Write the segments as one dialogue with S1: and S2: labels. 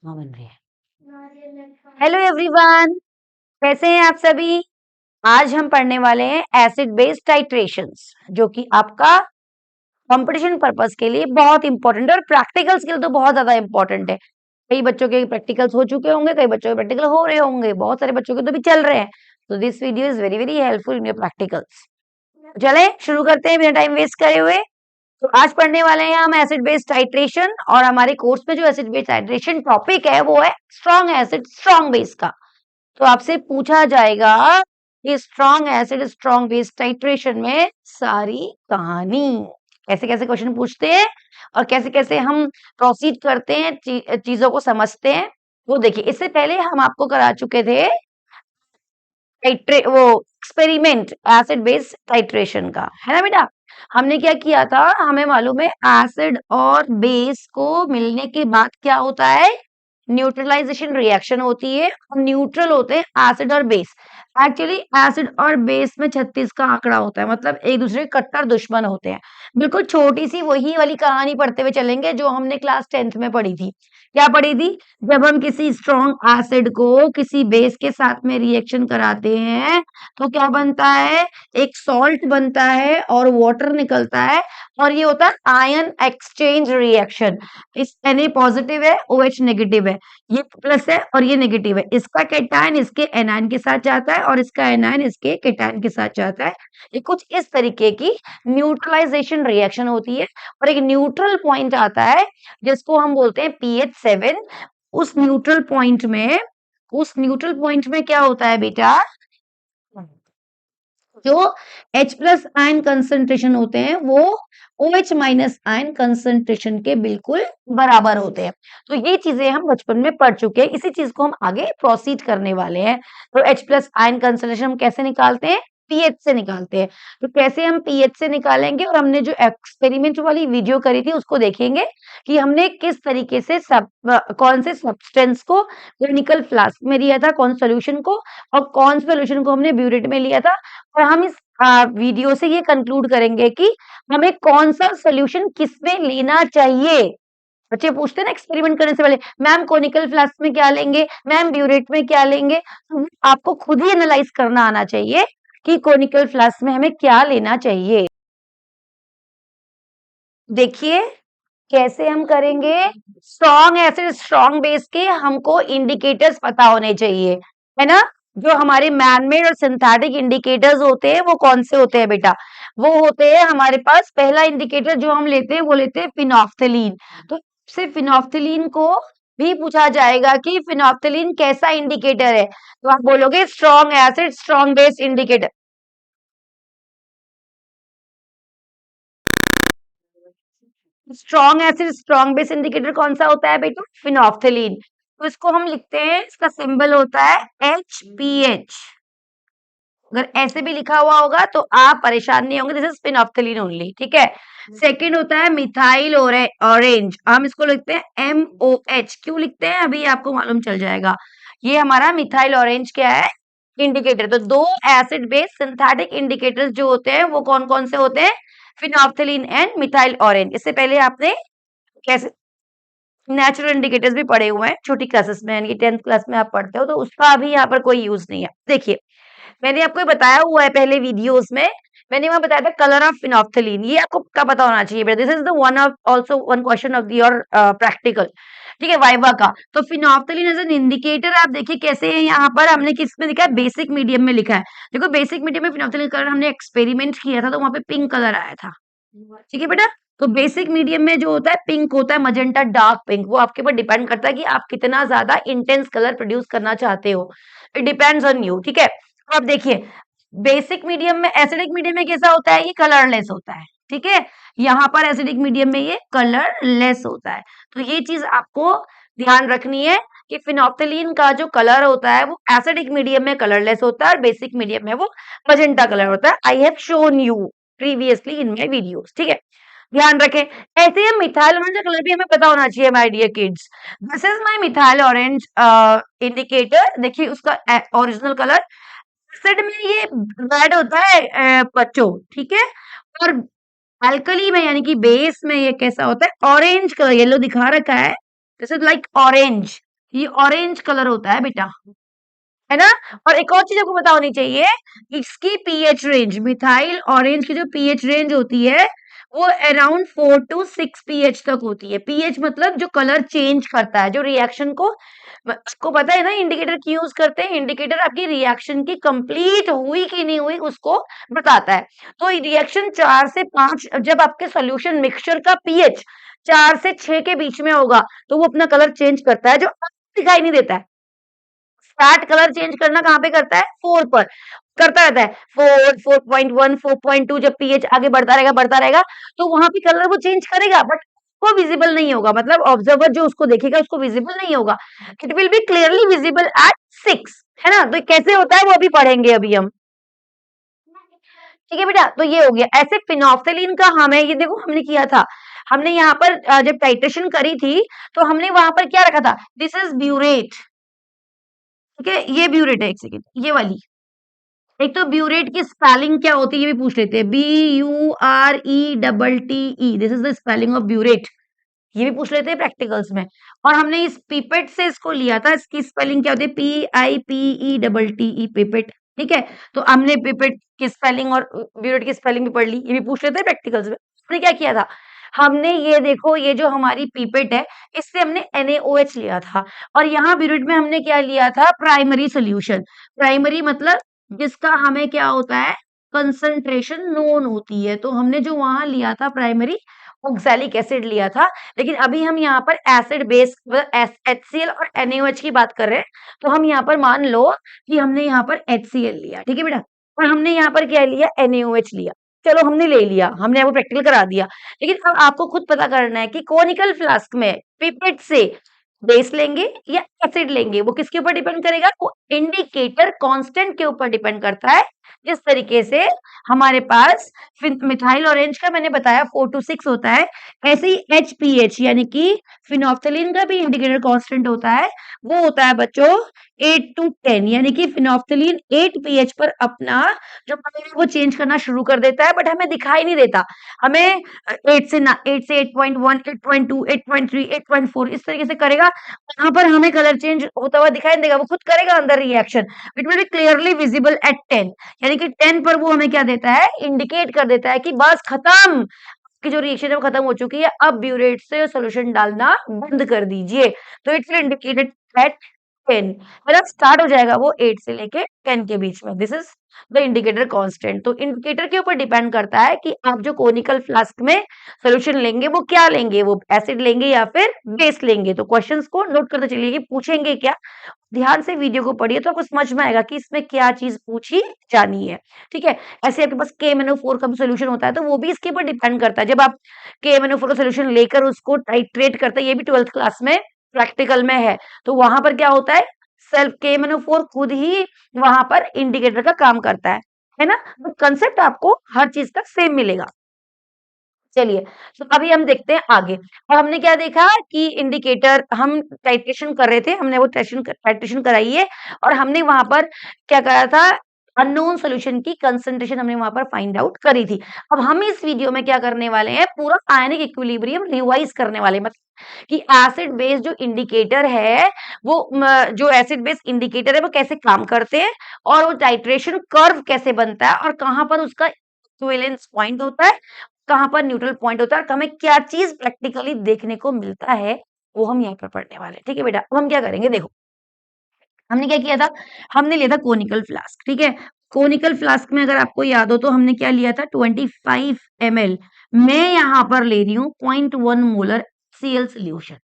S1: हाँ बन रही है। हेलो एवरीवन, कैसे हैं आप सभी। आज हम पढ़ने वाले हैं एसिड बेस टाइट्रेशंस, जो कि आपका कंपटीशन पर्पस के लिए बहुत इंपॉर्टेंट है और प्रैक्टिकल्स के लिए तो बहुत ज्यादा इंपॉर्टेंट है। कई बच्चों के प्रैक्टिकल्स हो चुके होंगे, कई बच्चों के प्रैक्टिकल हो रहे होंगे, बहुत सारे बच्चों के तो भी चल रहे हैं। तो this video is very very helpful in your practicals. चले शुरू करते हैं बिना टाइम वेस्ट करे हुए। तो आज पढ़ने वाले हैं हम एसिड बेस टाइट्रेशन, और हमारे कोर्स में जो एसिड बेस टाइट्रेशन टॉपिक है वो है स्ट्रॉन्ग एसिड स्ट्रॉन्ग बेस का। तो आपसे पूछा जाएगा कि strong acid strong base titration में सारी कहानी। कैसे कैसे क्वेश्चन पूछते हैं और कैसे कैसे हम प्रोसीड करते हैं, चीजों को समझते हैं, वो देखिए। इससे पहले हम आपको करा चुके थे वो एक्सपेरिमेंट एसिड बेस टाइट्रेशन का, है ना बेटा। हमने क्या किया था, हमें मालूम है एसिड और बेस को मिलने के बाद क्या होता है, न्यूट्रलाइजेशन रिएक्शन होती है, और न्यूट्रल होते हैं एसिड और बेस। एक्चुअली एसिड और बेस में 36 का आंकड़ा होता है, मतलब एक दूसरे के कट्टर दुश्मन होते हैं। बिल्कुल छोटी सी वही वाली कहानी पढ़ते हुए चलेंगे जो हमने क्लास 10th में पढ़ी थी। क्या पढ़ी थी, जब हम किसी स्ट्रॉन्ग एसिड को किसी बेस के साथ में रिएक्शन कराते हैं तो क्या बनता है, एक सॉल्ट बनता है और वाटर निकलता है, और ये होता है आयन एक्सचेंज रिएक्शन। इस Na पॉजिटिव है, OH नेगेटिव है, ये प्लस है और ये नेगेटिव है। इसका कैटायन इसके एनायन के साथ जाता है और इसका एनायन इसके कैटायन के साथ जाता है। ये कुछ इस तरीके की न्यूट्रलाइजेशन रिएक्शन होती है, और एक न्यूट्रल पॉइंट आता है जिसको हम बोलते हैं pH 7। उस न्यूट्रल पॉइंट में क्या होता है बेटा, जो H+ आयन कंसंट्रेशन होते हैं वो OH- आयन कंसंट्रेशन के बिल्कुल बराबर होते हैं। तो ये चीजें हम बचपन में पढ़ चुके हैं, इसी चीज को हम आगे प्रोसीड करने वाले हैं। तो H+ आयन कंसंट्रेशन हम कैसे निकालते हैं, पीएच से निकालते हैं। तो कैसे हम पीएच से निकालेंगे, और हमने जो एक्सपेरिमेंट वाली वीडियो करी थी उसको देखेंगे कि हमने किस तरीके से कौन से सब्सटेंस को क्लिनिकल फ्लास्क में लिया था, कौन सोल्यूशन को, और कौन सोल्यूशन को हमने ब्यूरेट में लिया था। और हम इस वीडियो से ये कंक्लूड करेंगे कि हमें कौन सा सोल्यूशन किसमें लेना चाहिए। बच्चे पूछते हैं ना एक्सपेरिमेंट करने से पहले, मैम कोनिकल फ्लास्क में क्या लेंगे, मैम ब्यूरेट में क्या लेंगे। तो आपको खुद ही एनालाइज करना आना चाहिए कि कोनिकल फ्लास्क में हमें क्या लेना चाहिए। देखिए कैसे हम करेंगे, स्ट्रॉन्ग एसिड स्ट्रॉन्ग बेस के हमको इंडिकेटर्स पता होने चाहिए, है ना। जो हमारे मैनमेड और सिंथेटिक इंडिकेटर्स होते हैं वो कौन से होते हैं बेटा, वो होते हैं हमारे पास, पहला इंडिकेटर जो हम लेते हैं वो लेते हैं फिनोफ्थलीन। तो से फिनोफ्थलीन को भी पूछा जाएगा कि फिनोफ्थलीन कैसा इंडिकेटर है, तो आप बोलोगे strong acid strong base indicator. Strong acid strong base indicator कौन सा होता है बेटा, फिनोफ्थलीन। तो इसको हम लिखते हैं, इसका सिंबल होता है HPH। अगर ऐसे भी लिखा हुआ होगा तो आप परेशान नहीं होंगे, दिस इज फिनोफ्थलीन ओनली, ठीक है। सेकंड होता है मिथाइल ऑरेंज, हम इसको लिखते हैं MOH। क्यों लिखते हैं अभी आपको मालूम चल जाएगा। ये हमारा मिथाइल ऑरेंज क्या है, इंडिकेटर। तो दो एसिड बेस सिंथेटिक इंडिकेटर्स जो होते हैं वो कौन कौन से होते हैं, फिनोफ्थलीन एंड मिथाइल ऑरेंज। इससे पहले आपने कैसे नेचुरल इंडिकेटर्स भी पढ़े हुए हैं छोटी क्लासेस में, यानी कि 10th क्लास में आप पढ़ते हो, तो उसका अभी यहाँ पर कोई यूज नहीं है। देखिए मैंने आपको ये बताया हुआ है पहले वीडियोस में, मैंने वहां बताया था कलर ऑफ फिनोफ्थलीन, ये आपको क्या पता होना चाहिए। This is the one of also one question of your practical, ठीक है, वाइवा का। तो फिनोफ्थलीन एज एन इंडिकेटर आप देखिए कैसे है, यहाँ पर हमने किस में लिखा है, बेसिक मीडियम में लिखा है। देखो बेसिक मीडियम में फिनोफ्थलीन कलर हमने एक्सपेरिमेंट किया था तो वहां पे पिंक कलर आया था, ठीक है बेटा। तो बेसिक मीडियम में जो होता है पिंक होता है, मजेंटा डार्क पिंक, वो आपके ऊपर डिपेंड करता है कि आप कितना ज्यादा इंटेंस कलर प्रोड्यूस करना चाहते हो, इट डिपेंड्स ऑन यू, ठीक है। तो अब देखिए बेसिक मीडियम में, एसिडिक मीडियम में कैसा होता है, ये कलरलेस होता है, ठीक है। यहाँ पर एसिडिक मीडियम में ये कलरलेस होता है। तो ये चीज आपको ध्यान रखनी है कि फिनोफ्थलीन का जो कलर होता है वो एसिडिक मीडियम में कलरलेस होता है और बेसिक मीडियम में वो मजेंटा कलर होता है। I have shown you previously in my videos, ठीक है, ध्यान रखें। ऐसे ही मिथाइल ऑरेंज का कलर भी हमें पता होना चाहिए my dear kids. This is my methyl orange indicator, देखिए उसका ओरिजिनल कलर। एसिड में ये रेड होता है बच्चों, ठीक है। और अल्कली में यानी कि बेस में ये कैसा होता है, ऑरेंज कलर, येलो दिखा रखा है, दिस इज लाइक ऑरेंज, ये ऑरेंज कलर होता है बेटा, है ना। और एक और चीज आपको पता होनी चाहिए, इसकी पीएच रेंज, मिथाइल ऑरेंज की जो पीएच रेंज होती है वो अराउंड 4 to 6 पीएच तक होती है। पीएच मतलब जो कलर चेंज करता है, जो रिएक्शन को, आपको पता है ना इंडिकेटर क्यों यूज करते हैं, इंडिकेटर आपकी रिएक्शन की कंप्लीट हुई कि नहीं हुई उसको बताता है। तो रिएक्शन 4 से 5, जब आपके सोल्यूशन मिक्सचर का पीएच 4 से 6 के बीच में होगा तो वो अपना कलर चेंज करता है, जो दिखाई नहीं देता है। स्टार्ट कलर चेंज करना कहाँ पे करता है, 4 पर करता रहता है, 4, 4.1, 4.2, जब पीएच आगे बढ़ता रहेगा तो वहां पे कलर वो चेंज करेगा, बट वो विजिबल नहीं होगा, मतलब ऑब्जर्वर जो उसको देखेगा उसको विजिबल नहीं होगा। It will be clearly visible at 6, है ना। तो कैसे होता है वो अभी पढ़ेंगे अभी हम, ठीक है बेटा। तो ये हो गया। ऐसे फिनोक्सिलिन का हमें, ये देखो हमने किया था, हमने यहाँ पर जब टाइट्रेशन करी थी तो हमने वहां पर क्या रखा था, दिस इज ब्यूरेट, ठीक है, ये ब्यूरेट है, एक सेकेंड, ये वाली। एक तो ब्यूरेट की स्पेलिंग क्या होती है ये भी पूछ लेते हैं, BURETTE, this is the spelling of burette, ये भी पूछ लेते हैं प्रैक्टिकल्स में। और हमने इस पिपेट से इसको लिया था, इसकी स्पेलिंग क्या होती है, PIPETTE, पिपेट, ठीक है। तो हमने पिपेट की स्पेलिंग और ब्यूरेट की स्पेलिंग भी पढ़ ली, ये भी पूछ लेते हैं प्रैक्टिकल्स में। हमने क्या किया था, हमने ये देखो, ये जो हमारी पिपेट है इससे हमने NaOH लिया था, और यहाँ ब्यूरेट में हमने क्या लिया था, प्राइमरी सोल्यूशन। प्राइमरी मतलब जिसका हमें क्या होता है, कंसंट्रेशन नोन होती है, तो हमने जो वहां लिया था प्राइमरी ऑक्सैलिक एसिड लिया था। लेकिन अभी हम यहाँ पर एसिड बेस HCl और NaOH की बात कर रहे हैं, तो हम यहाँ पर मान लो कि हमने यहाँ पर HCl लिया, ठीक है बेटा, और हमने यहाँ पर क्या लिया, NaOH लिया। चलो हमने ले लिया, हमने आपको प्रैक्टिकल करा दिया, लेकिन अब आपको खुद पता करना है कि कोनिकल फ्लास्क में पिपेट से बेस लेंगे या एसिड लेंगे, वो किसके ऊपर डिपेंड करेगा, वो इंडिकेटर कांस्टेंट के ऊपर डिपेंड करता है। जिस तरीके से हमारे पास मिथाइल ऑरेंज का मैंने बताया 4 to 6 होता है, ऐसे ही HPH यानी कि फिनोफ्थलीन का भी इंडिकेटर कांस्टेंट होता है, वो होता है बच्चों 8 to 10, यानी कि फिनोफ्थलीन 8 pH पर अपना जो कलर है वो चेंज करना शुरू कर देता है, बट हमें दिखाई नहीं देता। हमें 8 से 8.1, 8.2, 8.3, 8.4 इस तरीके से करेगा, वहां पर हमें कलर चेंज होता हुआ दिखाई नहीं देगा, वो खुद करेगा अंदर reaction. It will be clearly visible at 10, यानी कि 10 पर वो हमें क्या देता है, इंडिकेट कर देता है कि बस खत्म, की जो रिएक्शन है वो खत्म हो चुकी है, अब ब्यूरेट से सॉल्यूशन डालना बंद कर दीजिए। तो इट्स इंडिकेटेड एट 10, मतलब स्टार्ट हो जाएगा वो 8 से लेके 10 के बीच में। This is the indicator constant. तो इंडिकेटर के ऊपर डिपेंड करता है कि आप जो कोनिकल फ्लास्क में सॉल्यूशन लेंगे वो क्या लेंगे, वो एसिड लेंगे या फिर बेस लेंगे। तो क्वेश्चंस को नोट करते चलिए कि पूछेंगे क्या, ध्यान से वीडियो को पढ़िए तो आपको समझ में आएगा कि इसमें क्या चीज पूछी जानी है, ठीक है। ऐसे आपके पास KMnO4 का भी सोल्यूशन होता है, तो वो भी इसके ऊपर डिपेंड करता है। जब आप KMnO4 का सोल्यूशन लेकर उसको टाइट्रेट करते हैं, ये भी 12th क्लास में प्रैक्टिकल में है, तो वहां पर क्या होता है, सेल्फ KMnO4 खुद ही वहां पर इंडिकेटर का काम करता है ना। तो कंसेप्ट आपको हर चीज का सेम मिलेगा। चलिए, तो अभी हम देखते हैं आगे। और हमने क्या देखा कि इंडिकेटर हम टाइट्रेशन कर रहे थे, हमने वो टाइट्रेशन कराई है, और हमने वहां पर क्या करा था, अननोन सॉल्यूशन की कंसंट्रेशन हमने वहां पर फाइंड आउट करी थी। अब हम इस वीडियो में क्या करने वाले हैं, पूरा आयनिक इक्विलिब्रियम रिवाइज करने वाले हैं, मतलब कि एसिड बेस जो इंडिकेटर है वो जो एसिड बेस इंडिकेटर है वो कैसे काम करते हैं, और वो टाइट्रेशन कर्व कैसे बनता है, और कहाँ पर उसका इक्विवेलेंस पॉइंट होता है, कहाँ पर न्यूट्रल पॉइंट होता है, और हमें क्या चीज प्रैक्टिकली देखने को मिलता है, वो हम यहाँ पर पढ़ने वाले हैं, ठीक है बेटा। अब हम क्या करेंगे, देखो हमने क्या किया था, हमने लिया था कोनिकल फ्लास्क, ठीक है। कोनिकल फ्लास्क में अगर आपको याद हो तो हमने क्या लिया था, 25 ml। मैं यहाँ पर ले रही हूँ 0.1 मोलर Cl सोल्यूशन,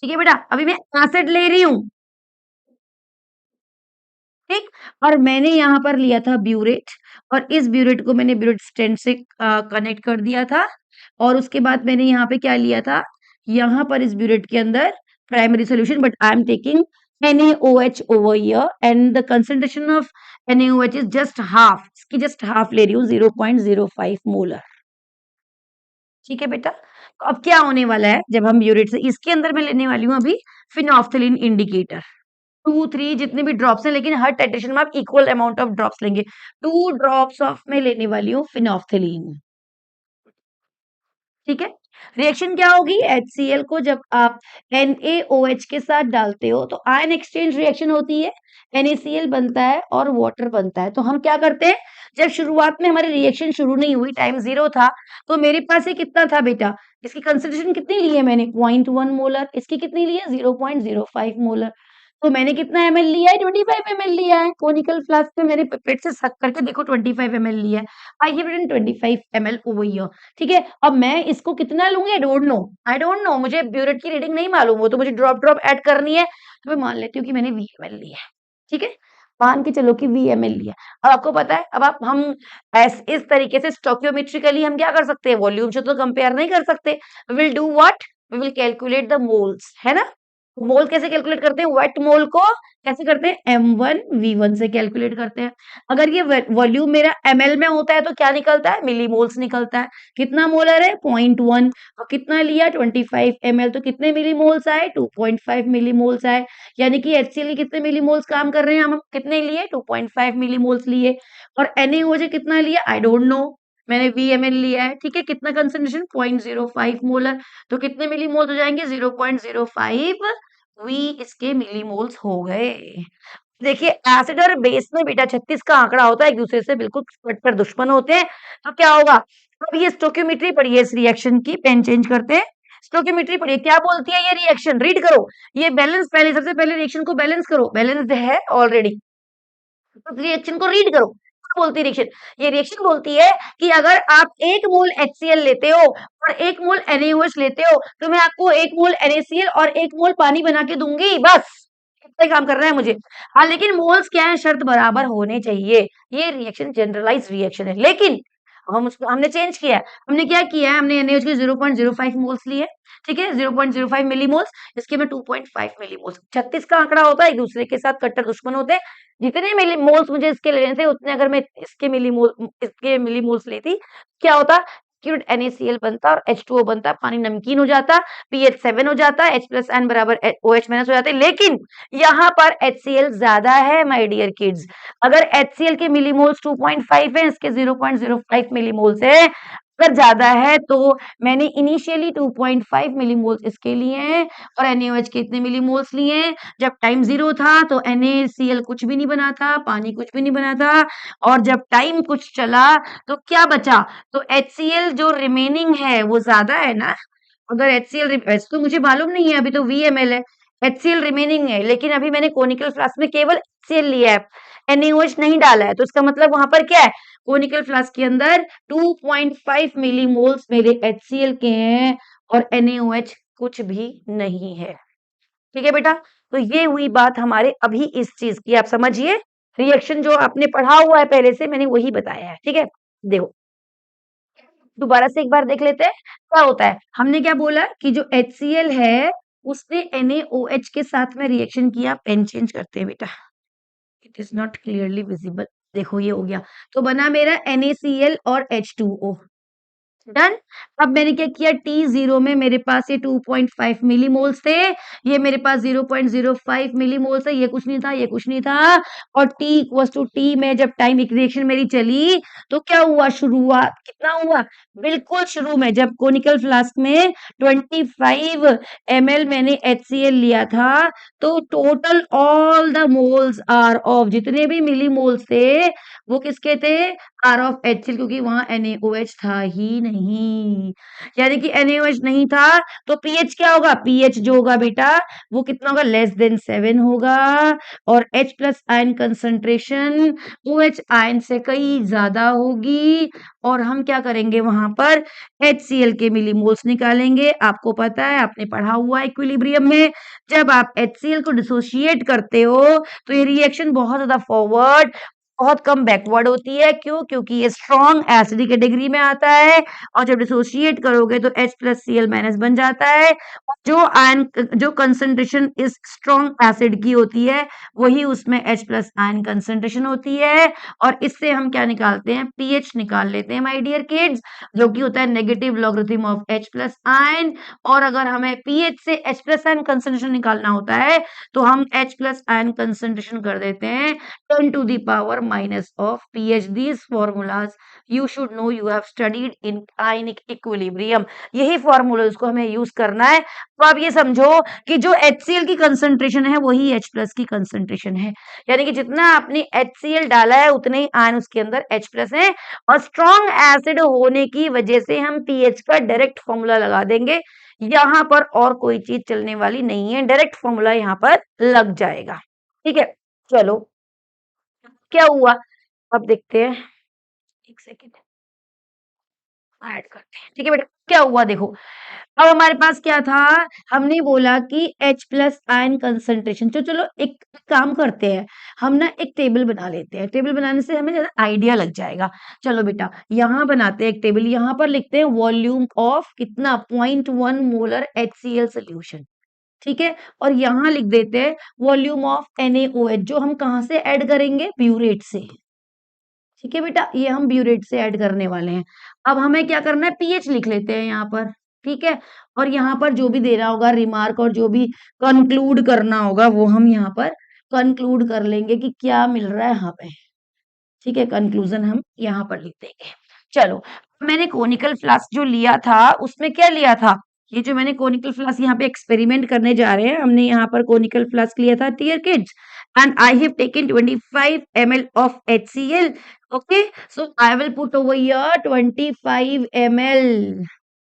S1: ठीक है बेटा। अभी मैं एसिड ले रही हूँ, ठीक, और मैंने यहाँ पर लिया था ब्यूरेट, और इस ब्यूरेट को मैंने ब्यूरेट स्टेंट से कनेक्ट कर दिया था, और उसके बाद मैंने यहाँ पे क्या लिया था, यहाँ पर इस ब्यूरेट के अंदर primary solution, but I am taking NaOH over here and the concentration of NaOH is just half, इसकी जस्ट हाफ ले रही हूँ, 0.05 मोलर, ठीक है बेटा। तो अब क्या होने वाला है, जब हम ब्यूरेट से इसके अंदर मैं लेने वाली हूँ अभी फिनोफ्थलीन इंडिकेटर, 2, 3 जितने भी ड्रॉप्स हैं, लेकिन हर टाइट्रेशन में आप इक्वल अमाउंट ऑफ ड्रॉप्स लेंगे। 2 ड्रॉप्स ऑफ में लेने वाली हूँ फिनोफ्थलीन, ठीक है। रिएक्शन क्या होगी, HCl को जब आप NaOH के साथ डालते हो तो आयन एक्सचेंज रिएक्शन होती है, NaCl बनता है और वाटर बनता है। तो हम क्या करते हैं, जब शुरुआत में हमारी रिएक्शन शुरू नहीं हुई, टाइम 0 था, तो मेरे पास ये कितना था बेटा, इसकी कंसंट्रेशन कितनी ली है मैंने, 0.1 मोलर, इसकी कितनी ली है 0.05 मोलर। तो मैंने कितना एमएल लिया है, 25 एमएल लिया है। कोनिकल फ्लास्क में मैंने पिपेट से सक करके देखो 25 एमएल लिया है। I have written 25 ml over here. ठीक है, अब मैं इसको कितना लूंगी, आई डोंट नो, मुझे ब्यूरेट की रीडिंग नहीं मालूम, वो तो मुझे ड्रॉप ड्रॉप ऐड करनी है, तो मैं मान लेती हूँ कि मैंने 20 एमएल लिया है। ठीक है, मान के चलो कि 20 एमएल लिया। अब आपको पता है, अब आप हम इस तरीके से स्टोकियोमेट्रिकली हम क्या कर सकते हैं, वॉल्यूम से तो कंपेयर नहीं कर सकते। Will do what, we will calculate the moles, है ना। मोल कैसे कैलकुलेट करते हैं, वेट मोल को कैसे करते हैं, m1v1 से कैलकुलेट करते हैं। अगर ये वॉल्यूम मेरा ml में होता है तो क्या निकलता है, मिलीमोल्स निकलता है। कितना मोलर है, 0.1, और कितना लिया 25 ml, तो कितने मिलीमोल्स आए, 2.5 मिलीमोल्स आए। यानी कि HCl के कितने मिलीमोल्स काम कर रहे हैं, हम कितने लिए, 2.5 मिलीमोल्स लिए। और NaOH कितना लिया, आई डोंट नो, मैंने VML लिया है। ठीक है, कितना कंसेंट्रेशन, 0.05 मोलर, तो कितने मिलीमोल्स हो जाएंगे, 0.05 वी इसके मिलीमोल्स हो गए। देखिए, एसिड और बेस में बेटा 36 का आंकड़ा होता है, एक दूसरे से बिल्कुल कट्टर दुश्मन होते हैं। तो क्या होगा, अब ये स्टोकियोमेट्री पढ़िए, इस रिएक्शन की पेन चेंज करते हैं। स्टोकियोमेट्री पढ़िए, क्या बोलती है ये रिएक्शन, रीड करो। ये बैलेंस, पहले सबसे पहले रिएक्शन को बैलेंस करो, बैलेंस्ड है ऑलरेडी, तो रिएक्शन को रीड करो। क्या बोलती है रिएक्शन, ये रिएक्शन बोलती है कि अगर आप 1 मोल HCl लेते हो और 1 मोल NaOH लेते हो, तो मैं आपको 1 मोल NaCl और 1 मोल पानी बना के दूंगी, बस इतना ही काम करना है मुझे। हाँ, लेकिन मोल्स क्या है, शर्त बराबर होने चाहिए। ये रिएक्शन जनरलाइज रिएक्शन है, लेकिन हम उसको हमने चेंज किया है। हमने क्या किया है, हमने NaOH के 0.05 मोल्स लिए, ठीक है, 0.05 मिलीमोल्स, इसके में 2.5 मिलीमोल्स। 36 का आंकड़ा होता है, एक दूसरे के साथ कट्टर दुश्मन होते हैं। जितने मिलीमोल्स मुझे इसके लेने थे, उतने अगर मैं इसके मिलीमोल्स लेती, क्या होता, क्यूड NaCl बनता और H2O बनता, पानी नमकीन हो जाता, pH 7 हो जाता, H प्लस N बराबर OH माइनस हो जाते। लेकिन यहाँ पर HCl ज्यादा है माय डियर किड्स। अगर HCl के मिलीमोल्स 2.5 है, इसके 0.05 मिलीमोल्स है, अगर ज्यादा है तो मैंने इनिशियली 2.5 मिलीमोल्स इसके लिए हैं और NaOH के इतने मिलीमोल्स लिए हैं। जब टाइम 0 था तो NaCl कुछ भी नहीं बना था, पानी कुछ भी नहीं बना था, और जब टाइम कुछ चला तो क्या बचा, तो HCl जो रिमेनिंग है वो ज्यादा है ना। अगर HCl, वैसे तो मुझे मालूम नहीं है, अभी तो VML है, HCl रिमेनिंग है, लेकिन अभी मैंने कोनिकल फ्लास्क में केवल HCl लिया है, NaOH नहीं डाला है, तो इसका मतलब वहां पर क्या है, कोनिकल फ्लास्क के अंदर 2.5 मिलीमोल्स मेरे HCl के हैं और NaOH कुछ भी नहीं है। ठीक है बेटा, तो ये हुई बात हमारे अभी इस चीज की, आप समझिए, रिएक्शन जो आपने पढ़ा हुआ है पहले से, मैंने वही बताया है। ठीक है, देखो दोबारा से एक बार देख लेते हैं क्या होता है। हमने क्या बोला कि जो HCl है उसने NaOH के साथ में रिएक्शन किया, पेन चेंज करते हैं बेटा, it is not clearly visible, देखो ये हो गया, तो बना मेरा NaCl और H2O, डन। अब मैंने क्या किया, T0 में मेरे पास ये 2.5 मिलीमोल्स थे, ये मेरे पास 0.05 मिलीमोल्स है, ये कुछ नहीं था, ये कुछ नहीं था, और T इक्वल्स टू T में जब टाइम इक्वेशन मेरी चली तो क्या हुआ, शुरुआत कितना हुआ, बिल्कुल शुरू में जब कोनिकल फ्लास्क में 25 ml मैंने HCl लिया था, तो total all the moles are of, जितने भी मिलीमोल्स थे वो किसके थे, आर ऑफ HCl, क्योंकि वहां NaOH था ही नहीं। यानी कि NaOH नहीं था तो pH क्या होगा, pH जो होगा बेटा वो कितना होगा, लेस देन 7 होगा, और H plus ion concentration OH ion से कई ज्यादा होगी, और हम क्या करेंगे वहां पर HCl के मिलीमोल्स निकालेंगे। आपको पता है, आपने पढ़ा हुआ है इक्विलिब्रियम में, जब आप HCl को डिसोशिएट करते हो तो ये रिएक्शन बहुत ज्यादा फॉरवर्ड, बहुत कम बैकवर्ड होती है। क्यों, क्योंकि ये स्ट्रॉन्ग एसिड कैटेगरी में आता है, और जब डिसोशिएट करोगे तो H प्लस Cl माइनस बन जाता है, और जो आयन, जो कंसंट्रेशन इस स्ट्रॉन्ग एसिड की होती है वही उसमें H प्लस आयन कंसंट्रेशन होती है, और इससे हम क्या निकालते हैं, pH निकाल लेते हैं माय डियर किड्स, जो कि होता है negative logarithm of H plus ion. और अगर हमें pH से H प्लस आयन कंसंट्रेशन निकालना होता है तो हम H प्लस आयन कंसंट्रेशन कर देते हैं 10 to the power minus of pH. These formulas you should know, you have studied in ionic equilibrium. यही फॉर्मूला को हमें यूज करना है। तो आप ये समझो कि जो HCl की कंसंट्रेशन है वही H प्लस की कंसंट्रेशन है, यानी कि जितना आपने HCl डाला है उतने ही आयन उसके अंदर H प्लस है, और स्ट्रॉन्ग एसिड होने की वजह से हम pH का डायरेक्ट फॉर्मूला लगा देंगे। यहाँ पर और कोई चीज चलने वाली नहीं है, डायरेक्ट फॉर्मूला यहाँ पर लग जाएगा। ठीक है, चलो क्या हुआ अब देखते हैं, एक सेकेंड ऐड करते हैं। ठीक है बेटा, क्या हुआ देखो, अब हमारे पास क्या था, हमने बोला कि H प्लस आयन कंसंट्रेशन। तो चलो एक काम करते हैं, हम ना एक टेबल बना लेते हैं, टेबल बनाने से हमें ज्यादा आइडिया लग जाएगा। चलो बेटा यहाँ बनाते हैं एक टेबल, यहाँ पर लिखते हैं वॉल्यूम ऑफ कितना 0.1 मोलर HCl सोल्यूशन। ठीक है, और यहाँ लिख देते हैं वॉल्यूम ऑफ NaOH, जो हम कहाँ से ऐड करेंगे, ब्यूरेट से। ठीक है बेटा, ये हम ब्यूरेट से ऐड करने वाले हैं। अब हमें क्या करना है, पीएच लिख लेते हैं यहाँ पर। ठीक है, और यहाँ पर जो भी देना होगा रिमार्क और जो भी कंक्लूड करना होगा वो हम यहाँ पर कंक्लूड कर लेंगे कि क्या मिल रहा है हमें। ठीक है, कंक्लूजन हम यहाँ पर लिख देंगे। चलो, मैंने कोनिकल फ्लास्क जो लिया था उसमें क्या लिया था, ये जो मैंने कोनिकल फ्लास्क यहाँ पे एक्सपेरिमेंट करने जा रहे हैं, हमने यहाँ पर कोनिकल फ्लास्क लिया था dear kids, and I have taken 25 ml of HCl. Okay, so I will put over here 25 ml.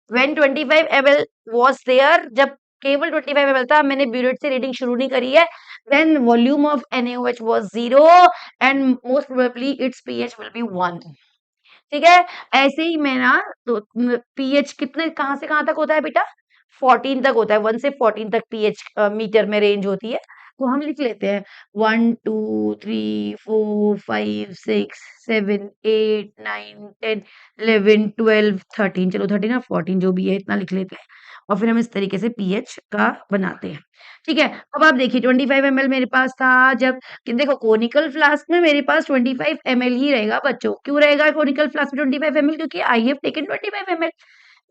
S1: When 25 ml was there, जब केवल 25 ml था, मैंने ब्यूरेट से रीडिंग शुरू नहीं करी है, then volume of NaOH was 0 and most probably its pH will be 1. ठीक है, ऐसे ही मैं ना तो pH कितने कहाँ से कहाँ तक होता है बेटा, 14 तक होता है, 1 से 14 तक pH मीटर में रेंज होती है। तो हम लिख लेते हैं 1 2 3 4 5 6 7 8 9 10 11 12 13, चलो 13 ना 14 जो भी है इतना लिख लेते हैं, और फिर हम इस तरीके से pH का बनाते हैं। ठीक है, अब आप देखिए 25 ml मेरे पास था, जब कि देखो कोनिकल फ्लास्क में मेरे पास 25 ml ही रहेगा बच्चों। क्यों रहेगा कोनिकल फ्लास्क में 25 ml, क्योंकि आई हैव टेकन 25 ml,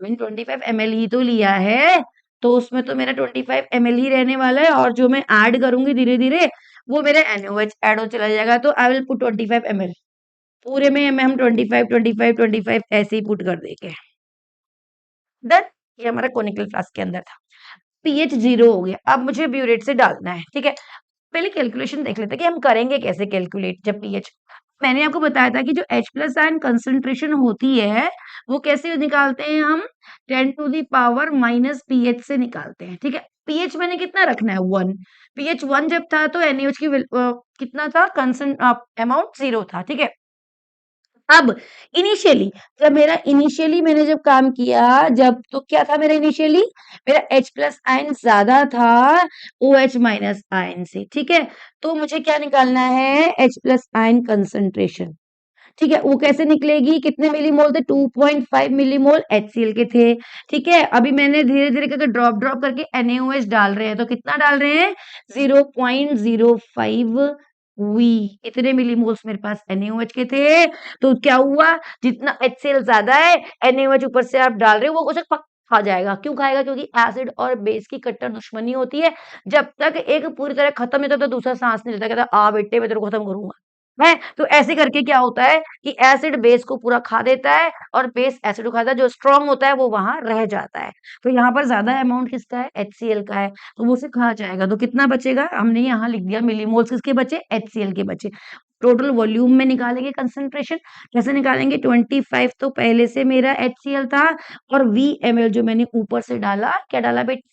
S1: मैंने 25 ml ही तो लिया है, तो उसमें तो मेरा 25 ml ही रहने वाला है, और जो मैं ऐड करूंगी धीरे धीरे वो मेरा NaOH ऐड हो चला जाएगा। तो आई विल पुट 25 ml, पूरे में हम 25 25 25 ऐसे ही पुट कर देंगे। डन, ये हमारा कोनिकल फ्लास्क के अंदर था। pH 0 हो गया, अब मुझे ब्यूरेट से डालना है। ठीक है, पहले कैलकुलेशन देख लेते हैं कि हम करेंगे कैसे कैलकुलेट। जब pH, मैंने आपको बताया था कि जो H प्लस आयन कंसंट्रेशन होती है वो कैसे निकालते हैं हम, 10 to the power minus pH से निकालते हैं। ठीक है, pH मैंने कितना रखना है 1, pH 1 जब था तो NaOH की कितना था, कंसंट अमाउंट 0 था। ठीक है, अब इनिशियली जब मेरा इनिशियली मैंने जब काम किया, जब तो क्या था मेरा इनिशियली, मेरा H प्लस आयन ज्यादा था OH माइनस आयन से। ठीक है, तो मुझे क्या निकालना है, H प्लस आयन कंसंट्रेशन। ठीक है, वो कैसे निकलेगी, कितने मिलीमोल थे, 2.5 मिलीमोल HCl के थे। ठीक है, अभी मैंने धीरे धीरे करके ड्रॉप ड्रॉप करके NaOH डाल रहे हैं, तो कितना डाल रहे हैं, 0.05 वी, इतने मिलीमोल्स मेरे पास NaOH के थे। तो क्या हुआ, जितना HCl ज्यादा है NaOH ऊपर से आप डाल रहे हो, वो कुछ खा जाएगा। क्यों खाएगा, क्योंकि एसिड और बेस की कट्टर दुश्मनी होती है, जब तक एक पूरी तरह खत्म नहीं होता तो दूसरा सांस नहीं लेता, कहता आ बेटे मैं तेरे को खत्म करूंगा है। तो ऐसे करके क्या होता है कि एसिड बेस को पूरा खा देता है, और बेस एसिड को खाता है, जो स्ट्रांग होता है वो वहां रह जाता है। तो यहाँ पर ज्यादा अमाउंट किसका है, HCl का है, तो वो उसे खा जाएगा। तो कितना बचेगा, हमने यहाँ लिख दिया मिलीमोल्स, किसके बचे, HCl के बचे। टोटल वॉल्यूम में निकालेंगे कंसंट्रेशन, कैसे निकालेंगे, 25 तो पहले से मेरा HCl था, और VmL जो मैंने ऊपर से डाला, क्या डाला बेटा,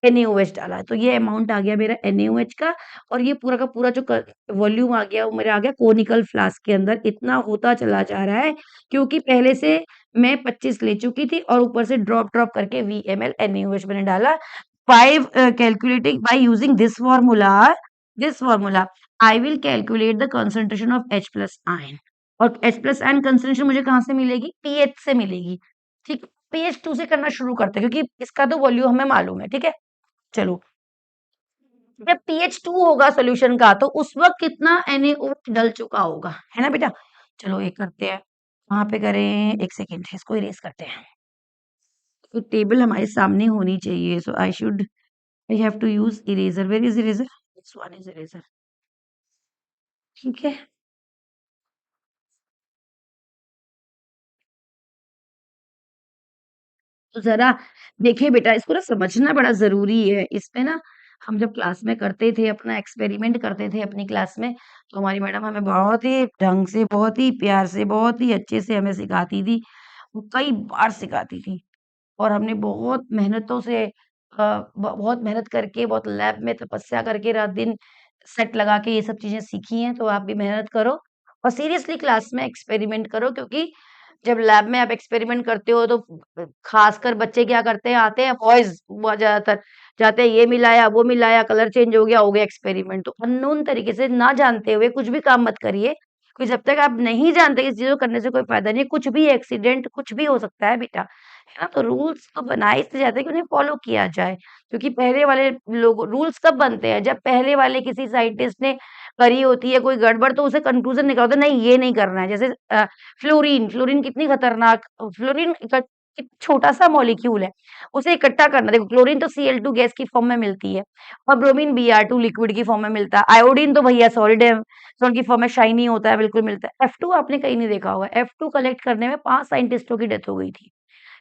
S1: NaOH डाला, तो ये अमाउंट आ गया मेरा NaOH का, और ये पूरा का पूरा जो वॉल्यूम आ गया वो मेरा आ गया कोनिकल फ्लास्क के अंदर। इतना होता चला जा रहा है क्योंकि पहले से मैं 25 ले चुकी थी, और ऊपर से ड्रॉप ड्रॉप करके VmL NaOH मैंने डाला। 5 calculating by using this formula I will calculate the concentration of H plus ion, और H प्लस आयन कंसंट्रेशन मुझे कहाँ से मिलेगी, pH से मिलेगी। ठीक, pH 2 से करना शुरू करते हैं क्योंकि इसका तो वॉल्यूम हमें मालूम है। ठीक है, चलो, जब pH 2 होगा सॉल्यूशन का तो उस वक्त कितना NaOH डल चुका होगा, है ना बेटा। चलो ये करते हैं, वहां पे करें, एक सेकेंड इसको इरेज करते हैं। तो टेबल हमारे सामने होनी चाहिए, so I have to use eraser. Where is eraser, this one is eraser. ठीक है, तो ज़रा देखिए बेटा, इसको ना समझना बड़ा ज़रूरी है। इसमें ना हम जब क्लास में करते थे, अपना एक्सपेरिमेंट करते थे अपनी क्लास में, तो हमारी मैडम हमें बहुत ही ढंग से, बहुत ही प्यार से, बहुत ही अच्छे से हमें सिखाती थी। वो कई बार सिखाती थी और हमने बहुत मेहनतों से बहुत मेहनत करके, बहुत लैब में तपस्या करके रात-दिन सेट लगा के ये सब चीज़ें सीखी हैं। तो आप भी मेहनत करो और सीरियसली क्लास में एक्सपेरिमेंट करो, क्योंकि जब लैब में आप एक्सपेरिमेंट करते हो तो खासकर बच्चे क्या करते हैं, आते हैं बॉयज़ बहुत ज़्यादातर जाते हैं, ये मिलाया, वो मिलाया, कलर चेंज हो गया एक्सपेरिमेंट। तो अननोन तरीके से ना जानते हुए कुछ भी काम मत करिए, क्योंकि जब तक आप नहीं जानते इस चीज़ को करने से कोई फ़ायदा नहीं है, कुछ भी एक्सीडेंट कुछ भी हो सकता है बेटा, है ना? तो रूल्स तो बनाए इसलिए जाते हैं कि उन्हें फ़ॉलो किया जाए, क्योंकि पहले वाले लोग रूल्स कब बनते हैं, जब पहले वाले किसी साइंटिस्ट ने करी होती है कोई गड़बड़, तो उसे कंक्लूज़न निकालते हैं नहीं ये नहीं करना है। जैसे फ्लोरीन कितनी खतरनाक फ्लोरीन एक छोटा-सा मॉलिक्यूल है, उसे इकट्ठा करना देखो क्लोरीन तो Cl2 गैस की फ़ॉर्म में मिलती है और ब्रोमीन Br2 लिक्विड की फ़ॉर्म में मिलता है। आयोडीन तो भैया सॉलिड है, सॉल्ट की फ़ॉर्म में शाइनी होता है, बिल्कुल मिलता है। F2 आपने कहीं नहीं देखा होगा, F2 कलेक्ट करने में 5 साइंटिस्टों की डेथ हो गई थी।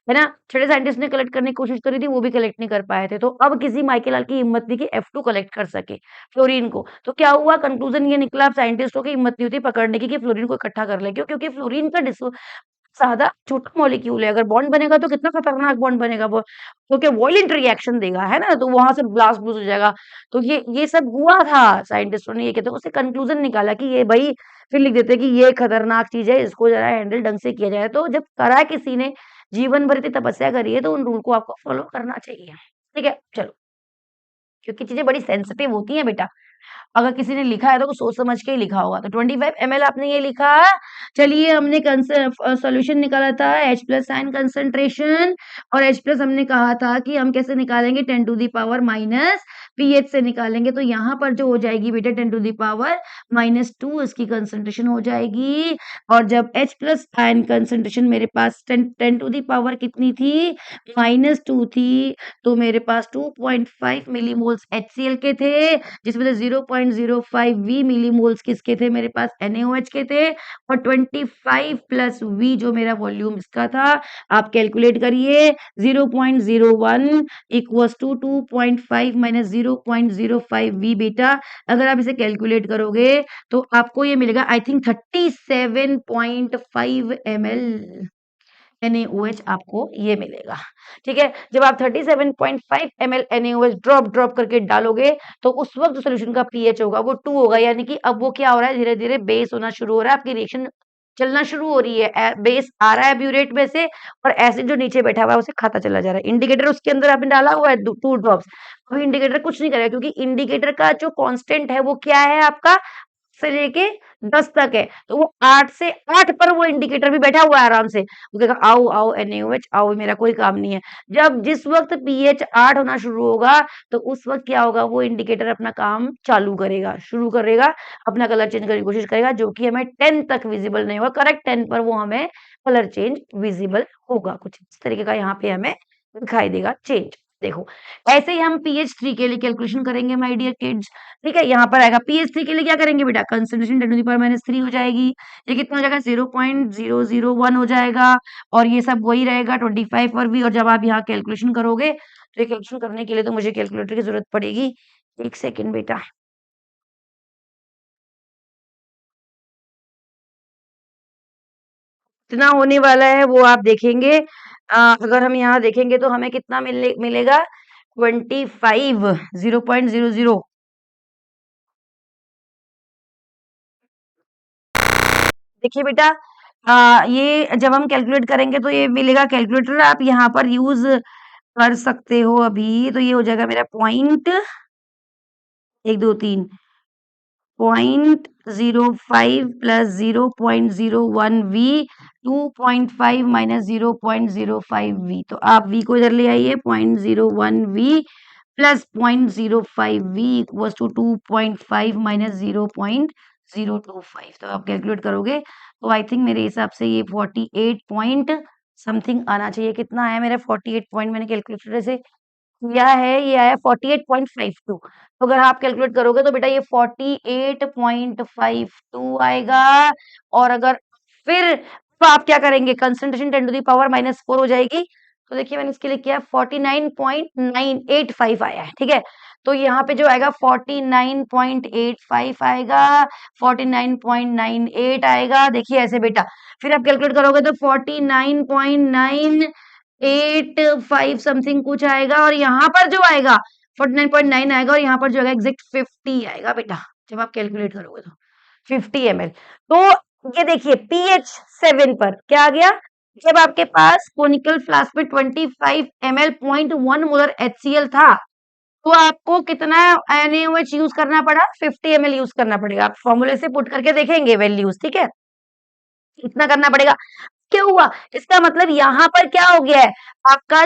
S1: है ना? छठे साइंटिस्ट ने कलेक्ट करने की कोशिश करी थी, वो भी कलेक्ट नहीं कर पाए थे। तो अब किसी माइकल लाल की हिम्मत थी कि F2 कलेक्ट कर सके, फ्लोरीन को। तो क्या हुआ कंक्लूज़न ये निकला अब साइंटिस्टों की हिम्मत नहीं होती पकड़ने की कि फ्लोरीन को इकट्ठा कर लें। क्यों? क्योंकि फ्लोरीन का सादा छोटा मॉलिक्यूल है, अगर बॉन्ड बनेगा तो कितना खतरनाक बॉन्ड बनेगा वो, तो क्या वॉयलेंट रिएक्शन देगा, है ना? तो वहाँ से ब्लास्ट ब्लूस्ट हो जाएगा। तो ये सब हुआ था, साइंटिस्टों ने ये कहते हैं उससे कंक्लूज़न निकाला कि ये भई फिर लिख देते हैं कि ये खतरनाक चीज़ है, इसको ज़रा हैंडल ढंग से किया जाए। तो जब करा किसी ने जीवन भर इतनी तपस्या करी है, तो उन रूल को आपको फ़ॉलो करना चाहिए। ठीक है? चलो, क्योंकि चीज़ें बड़ी सेंसिटिव होती हैं बेटा। अगर किसी ने लिखा है तो कुछ सोच समझ के ही लिखा होगा। तो 25 ml आपने ये लिखा। चलिए हमने सॉल्यूशन निकाला था H प्लस आयन कंसंट्रेशन और H प्लस हमने कहा था कि हम कैसे निकालेंगे 10 to the power minus pH से निकालेंगे। तो यहाँ पर जो हो जाएगी बेटा 10 टू द पावर -2 इसकी कंसंट्रेशन हो जाएगी। और जब H प्लस आयन कंसंट्रेशन मेरे पास 10 टू द पावर कितनी थी, -2 थी, तो मेरे पास 2.5 मिलीमोल्स HCl के थे, जिसमें से 0.05 वी मिलीमोल्स किसके थे, मेरे पास NaOH के थे और 25 प्लस वी जो मेरा वॉल्यूम इसका था, आप कैलकुलेट करिए 0.01 इक्वल्स टू 2.5 माइनस 0.05 वी बेटा। अगर आप इसे कैलकुलेट करोगे तो आपको ये मिलेगा आई थिंक 37.5 ml NaOH आपको ये मिलेगा। ठीक है? जब आप 37.5 ml NaOH ड्रॉप करके डालोगे, तो उस वक़्त जो सॉल्यूशन का पीएच होगा वो 2 होगा, यानी कि अब वो क्या हो रहा है, धीरे-धीरे बेस होना शुरू हो रहा है, आपकी रिएक्शन चलना शुरू हो रही है। बेस आ रहा है ब्यूरेट में से और एसिड जो नीचे बैठा हुआ है उसे खाता चला जा रहा है। इंडिकेटर उसके अंदर आपने डाला हुआ है 2 ड्रॉप्स। अभी इंडिकेटर कुछ नहीं करेगा, क्योंकि इंडिकेटर का जो कांस्टेंट है वो क्या है आपका से लेके 10 तक है। तो वो 8 से 8 पर वो इंडिकेटर भी बैठा हुआ है आराम से। वो कहेगा आओ, आओ NaOH आओ, मेरा कोई काम नहीं है। जब जिस वक़्त पीएच 8 होना शुरू होगा, तो उस वक़्त क्या होगा, वो इंडिकेटर अपना काम चालू करेगा, शुरू करेगा, अपना कलर चेंज करने की कोशिश करेगा, जो कि हमें 10 तक विज़िबल नहीं होगा। करेक्ट 10 पर वो हमें कलर चेंज विज़िबल होगा। कुछ इस तरीके का यहाँ पे हमें दिखाई देगा चेंज। देखो, ऐसे ही हम पीएच 3 के लिए कैलकुलेशन करेंगे माय डियर किड्स। ठीक है? यहाँ पर आएगा पीएच 3 के लिए क्या करेंगे बेटा, कंसंट्रेशन 10 टू द पावर -3 हो जाएगी। ये कितना हो जाएगा 0.001 हो जाएगा और ये सब वही रहेगा 25 पर भी। और जब आप यहाँ कैलकुलेशन करोगे, तो ये कैलकुलेशन करने के लिए तो मुझे कैलकुलेटर की ज़रूरत पड़ेगी। 1 सेकंड बेटा। कितना होने वाला है वो आप देखेंगे। अगर हम यहाँ देखेंगे तो हमें कितना मिलेगा 25 0.00। देखिए बेटा, ये जब हम कैलकुलेट करेंगे तो ये मिलेगा, कैलकुलेटर आप यहाँ पर यूज़ कर सकते हो अभी। तो ये हो जाएगा मेरा point 1, 2, 3 0.05 plus 0.01 v 2.5 minus 0.05 v. तो आप वी को इधर ले आइए, 0.01 v plus 0.05 v equals to 2.5 minus 0.025। तो आप कैलकुलेट करोगे तो आई थिंक मेरे हिसाब से ये 48 पॉइंट समथिंग आना चाहिए। कितना आया मेरा 48 पॉइंट, मैंने कैलकुलेटर से किया है, ये आया 48.52। तो अगर आप कैलकुलेट करोगे तो बेटा ये 48.52 आएगा। और अगर फिर तो आप क्या करेंगे, कंसंट्रेशन 10 टू द पावर -4 हो जाएगी। तो देखिए मैंने इसके लिए किया 49.985 आया है, ठीक है। तो यहाँ पे जो आएगा 49.85 आएगा, 49.98 आएगा, देखिए ऐसे बेटा। फिर आप कैलकुलेट करोगे तो 49.985 समथिंग कुछ आएगा, और यहाँ पर जो आएगा 49.9 आएगा, और यहाँ पर जो आएगा एग्जैक्ट 50 आएगा बेटा, जब आप कैलकुलेट करोगे तो 50 ml। तो ये देखिए pH 7 पर क्या आ गया, जब आपके पास कोनिकल फ्लास्क में 25 ml 0.1 मोलर HCl था, तो आपको कितना NaOH यूज करना पड़ा, 50 ml यूज करना पड़ेगा। आप फॉर्मूले से पुट करके देखेंगे वैल्यूज, ठीक है, इतना करना पड़ेगा। क्या हुआ, इसका मतलब यहाँ पर क्या हो गया है, आपका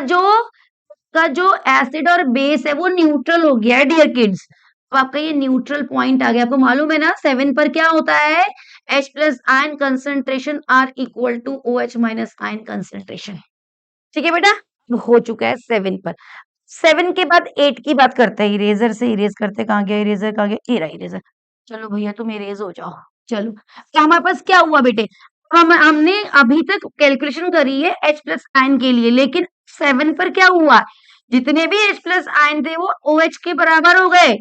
S1: जो एसिड और बेस है वो न्यूट्रल हो गया है डियर किड्स। तो आपका ये न्यूट्रल पॉइंट आ गया। आपको मालूम है ना 7 पर क्या होता है, H plus ion concentration are equal to OH minus ion concentration, ठीक है बेटा, हो चुका है 7 पर। 7 के बाद 8 की बात करते हैं, इरेजर से इरेज करते, कहाँ गया इरेजर, कहाँ गया, ये रहा इरेजर। चलो भैया तुम इरेज हो जाओ। चलो, तो हमारे पास क्या हुआ बेटे, हमने अभी तक कैलकुलेशन करी है H प्लस आयन के लिए, लेकिन 7 पर क्या हुआ, जितने भी H प्लस आयन थे वो OH के बराबर हो गए।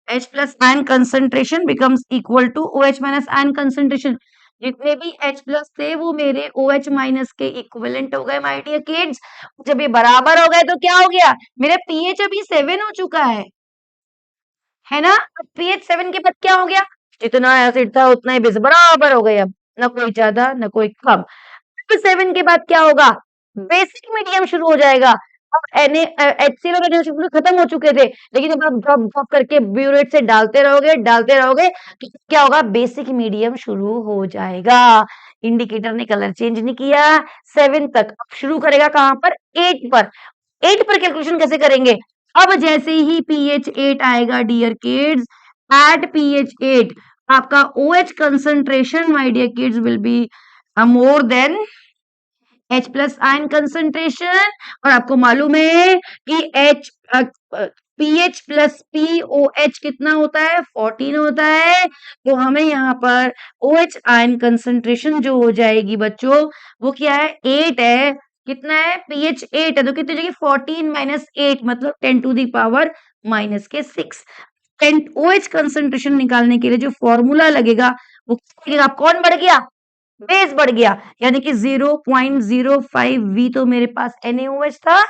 S1: H plus ion concentration becomes equal to OH minus ion concentration. जितने भी H प्लस थे वो मेरे OH माइनस के इक्विवेलेंट हो गए माय डियर किड्स। जब ये बराबर हो गए तो क्या हो गया, मेरा pH अभी 7 हो चुका है ना। अब pH 7 के बाद क्या हो गया, जितना एसिड था उतना ही बेस बराबर हो गए, अब ना कोई ज्यादा ना कोई कम। 7 के बाद क्या होगा, बेसिक मीडियम शुरू हो जाएगा। अब HCl और NaOH खत्म हो चुके थे, लेकिन जब आप ड्रॉप ड्रॉप करके ब्यूरेट से डालते रहोगे तो क्या होगा, बेसिक मीडियम शुरू हो जाएगा। इंडिकेटर ने कलर चेंज नहीं किया 7 तक, अब शुरू करेगा कहां पर, 8 पर। 8 पर कैलकुलेशन कैसे करेंगे, अब जैसे ही pH 8 आएगा डियर किड्स, एट pH 8 आपका OH concentration my dear kids will be more than H plus ion concentration. और आपको मालूम है कि pH प्लस POH कितना होता है, 14 होता है। तो हमें यहाँ पर OH आयन कंसंट्रेशन जो हो जाएगी बच्चों, वो क्या है, 8 है। कितना है, pH 8 है, तो कितनी हो जाएगी, 14 माइनस 8 मतलब 10 टू दी पावर माइनस के 6। OH कंसंट्रेशन निकालने के लिए जो फॉर्मूला लगेगा वो लगेगा, कौन बढ़ गया, बेस बढ़ गया, यानी कि 0.05 V तो मेरे पास NaOH था,